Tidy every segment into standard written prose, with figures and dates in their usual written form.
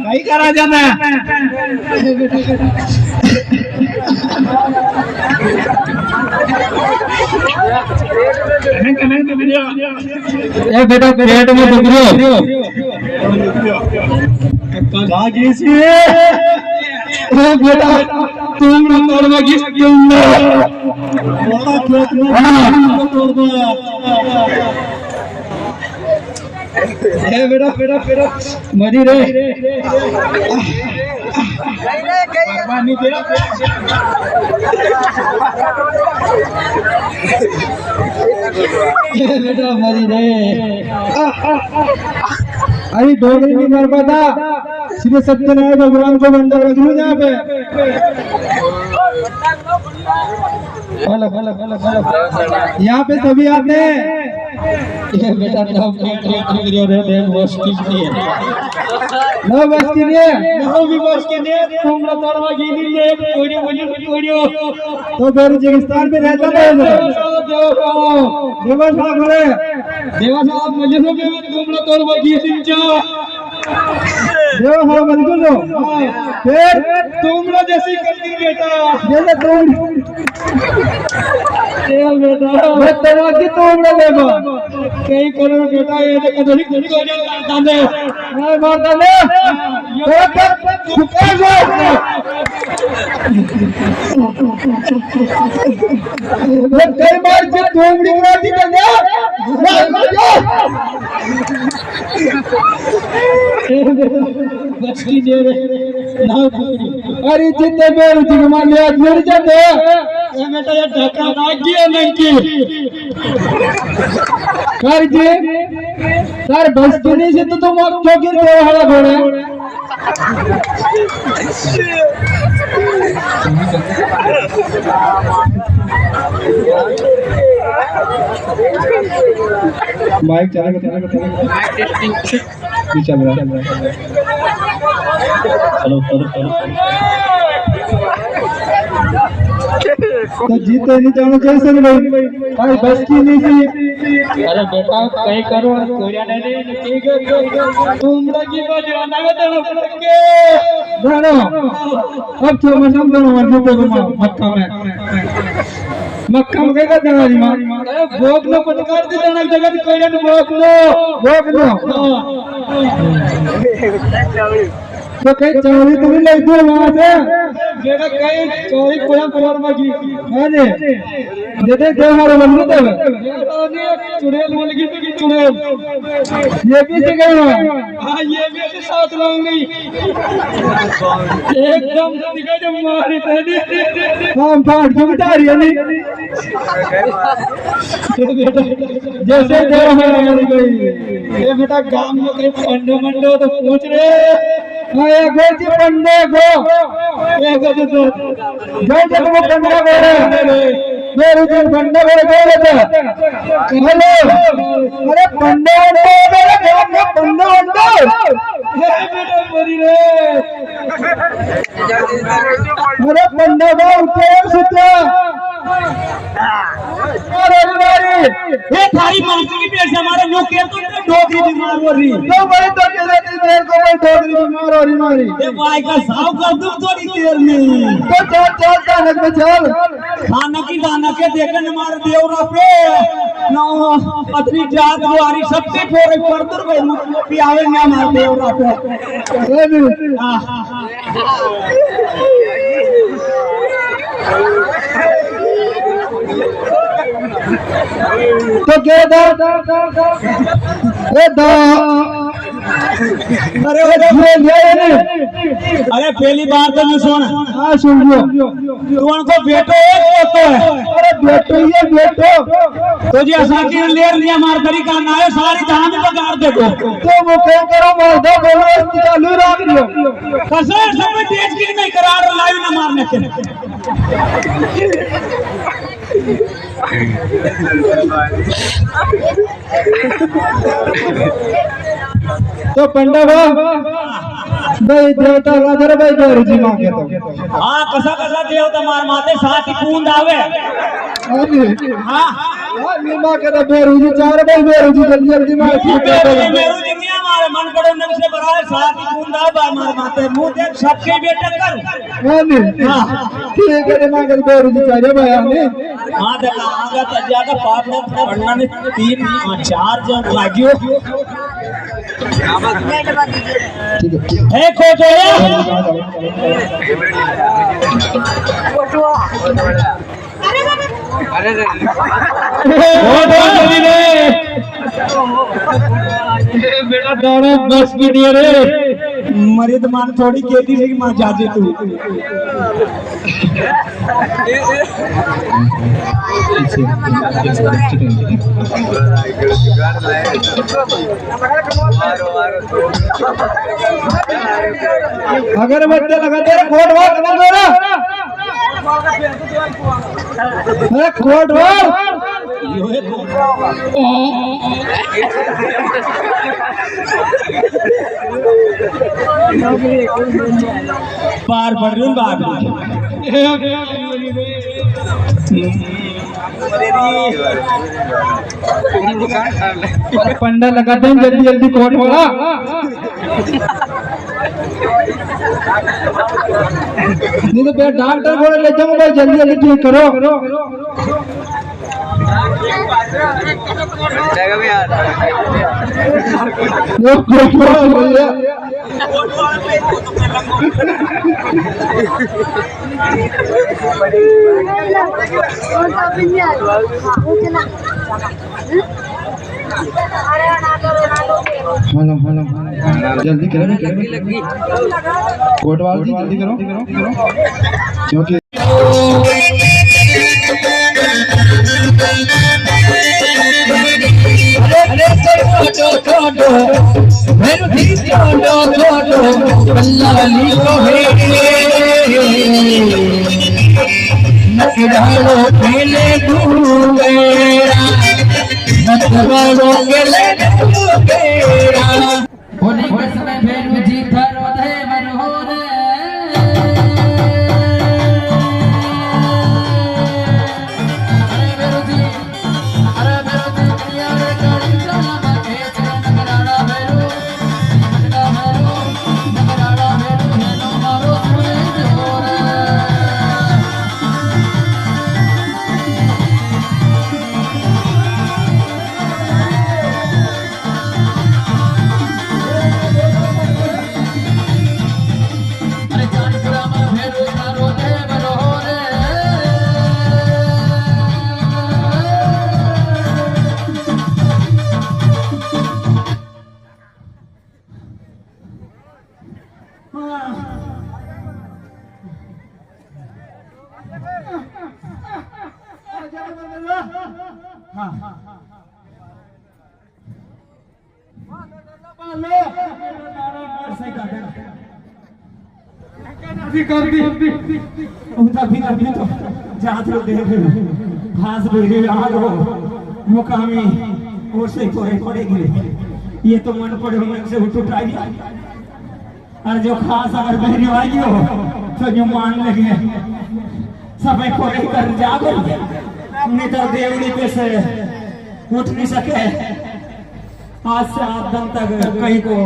कहीं करा जाना बेटा पेट में दुख रही बेटा तुम तोड़वा किस क्यों बेटा बेटा बेटा मरी रे बेटा मरी रे अरे डोगरी नहीं मर पाता सीधे सत्यनारायण भगवान को बंदा रख लूं यहाँ पे यहाँ पे सभी आते हैं ये बेटा नो बस्ती नहीं है भी बस्ती नहीं तुम तोड़वा गिनी ले कोड़ियो तो बेलूचिस्तान में रहता है देवा साहब मुझे तो तुम तोड़वा गिनी जाओ देवा साहब बिल्कुल फिर तुम जैसी करती बेटा जैसे तुम बेटा तेरा की तुम देवा कई करो बेटा ये देखो दादे मैं मारता ले कई बार से डोंगरी मारती दादा बस्ती दे रे ना अरे जितने मेरे जिगमा ले मेरे जाते ये बेटा ये ढका ना किया नहीं की कर जी सर बस्ती नहीं से तो तुम क्यों गिर गए हरा घोड़े माइक चलेगा चल रहा चलो तो जीते नहीं जानो कैसे भाई भाई बस की नहीं थी अरे बेटा कहीं करो कोरिया नहीं तुम लगी बजवाना के जानो अब तो मैं समझो मत को मक्का में क्या करना जी मां भोग लो पटकार दे जाना जगत कोरिया ने भोग लो तो कहीं चोरी तो नहीं लगती है वहां से बेटा कहीं चोरी पूरा परिवार में की है ने दे हमारे बंधु तो चुड़ैल बोल की चुड़ैल ये भी से गए हां ये भी से साथ लाऊंगी एकदम दिखा जब मारी तेरी हम फाड़ के बिठा रही है नहीं जैसे देव हमारी गई ये बेटा गांव में कहीं पंडो तो पूछ रहे गोजी पंडे गो ये गोजी तो जैसे वो पंडा बोले मेरे दिन पंडा बोले हेलो अरे पंडा मेरे गांव में पंडा ये बेटा मरी रे अरे पंडा गो उठे सुते अरे मारी ये थारी मौसी की पेश हमारे लोग के तो डोगरी बीमार हो रही तो बड़े तो के देते देर को मैं डोगरी बीमार हो रही मारी ये भाई का साव कर दूं थोड़ी देर में तो चल दानक में चल खाना की दाना के देखन हमारे देवरा पे ना पत्नी जात वारी सबसे फोरे परदर भाई भी आवेंगे हमारे देवरा पे हां तो क्या दा अरे वो अरे पहली बार तो नहीं सुन। हाँ सुन लो। तू उनको बेटो एक तो है। अरे बेटो ये बेटो तो जी असाकी ले लिया मार करी का ना है सारी धाम पगार दे दो तो वो क्या करो मार दो गोलस्ती चालू रख लियो कसर सब तेज की नहीं करार लाइव ना मारने के तो पंडा भाई देवता राधर भाई बेरू जी मां के तो हां कसा कसा देवता मार माते साथ ही कूंद आवे हां नी मां के तो बेरू जी चार भाई बेरू जी जल्दी जल्दी मार बेरू जी मियां मारे मन पड़े नंग से बराए साथ ही कूंद आवे मार माते मुंह देख सबके बेटा कर हां ठीक है मां के बेरू जी चार भाई आने हां देखा आगा तो ज्यादा पाप ने पढ़ना ने 3 4 जन लाग्यो ठीक है ए खोजोया अरे बेटा दौड़े बस की दिए रे मरिद मान थोड़ी केती सी मां जाजे तू अगर बच्चे लगाते कोट वाट कर दो ना अरे कोट वाट बार पड़ रही बात पंडा लगाते हैं जल्दी जल्दी कोट वाला नहीं तो फिर डॉक्टर बोले ले जाओ भाई जल्दी जल्दी ठीक करो जल्दी करो कोटवाल जी जल्दी करो क्योंकि मुकामी और से पड़ेगी ये तो मन पड़े मन से उठ उठाई और जो खास अगर बहरी आई हो तो जो मान लगे सब खोरे कर जागो नहीं तो देवड़ी पे से उठ नहीं सके आज से आप दम तक कहीं को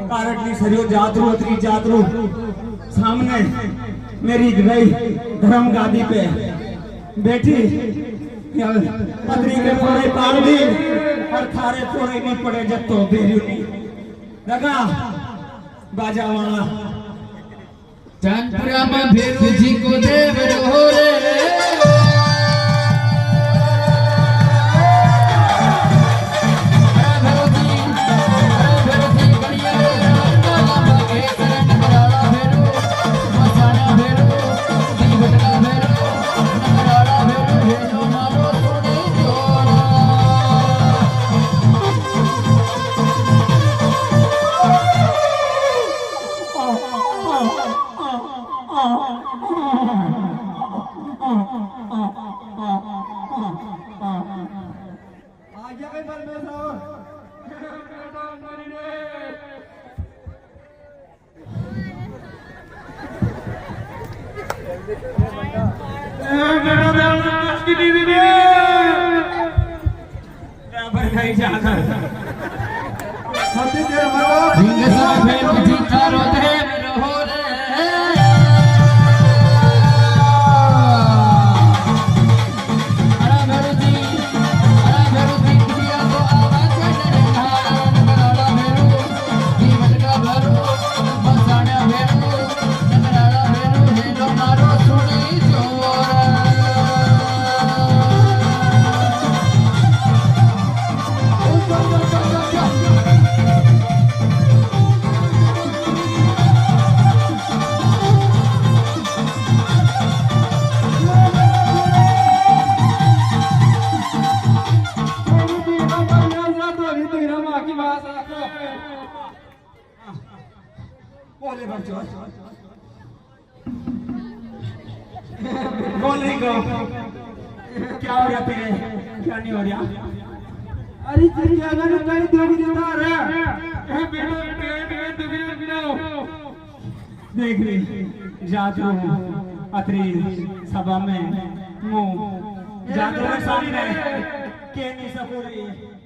कारट नहीं सरियो जातरू सामने मेरी रही धर्म गादी पे बैठी पत्नी के फोड़े पाड़ दी और थारे फोड़े नहीं पड़े जब तो बेरियो नहीं लगा बाजा वाला चांदपुरा में भेरू जी को देव रहो रे भेरू जी बढ़िया હેલો મારો સુણી જોર आज्ञा कई परमेश्वर હિંગ સાફે તુજી તારો દેવ રહો રે અરા ભરુજી કિયા તો આવાજ કરે નગરાળા ભેરુ જીવન કા ભરો બસાણ્યા ભેરુ નગરાળા ભેરુ હેલો મારો સુણી જોર बोले बच्चों बोल रही को क्या हो रहा तेरे क्या नहीं हो रहा अरे तेरी जगह ने कहीं दौड़ी देता रे देख रही जादू अतरी सभा में मुंह जादू में सारी रहे के नहीं सको रही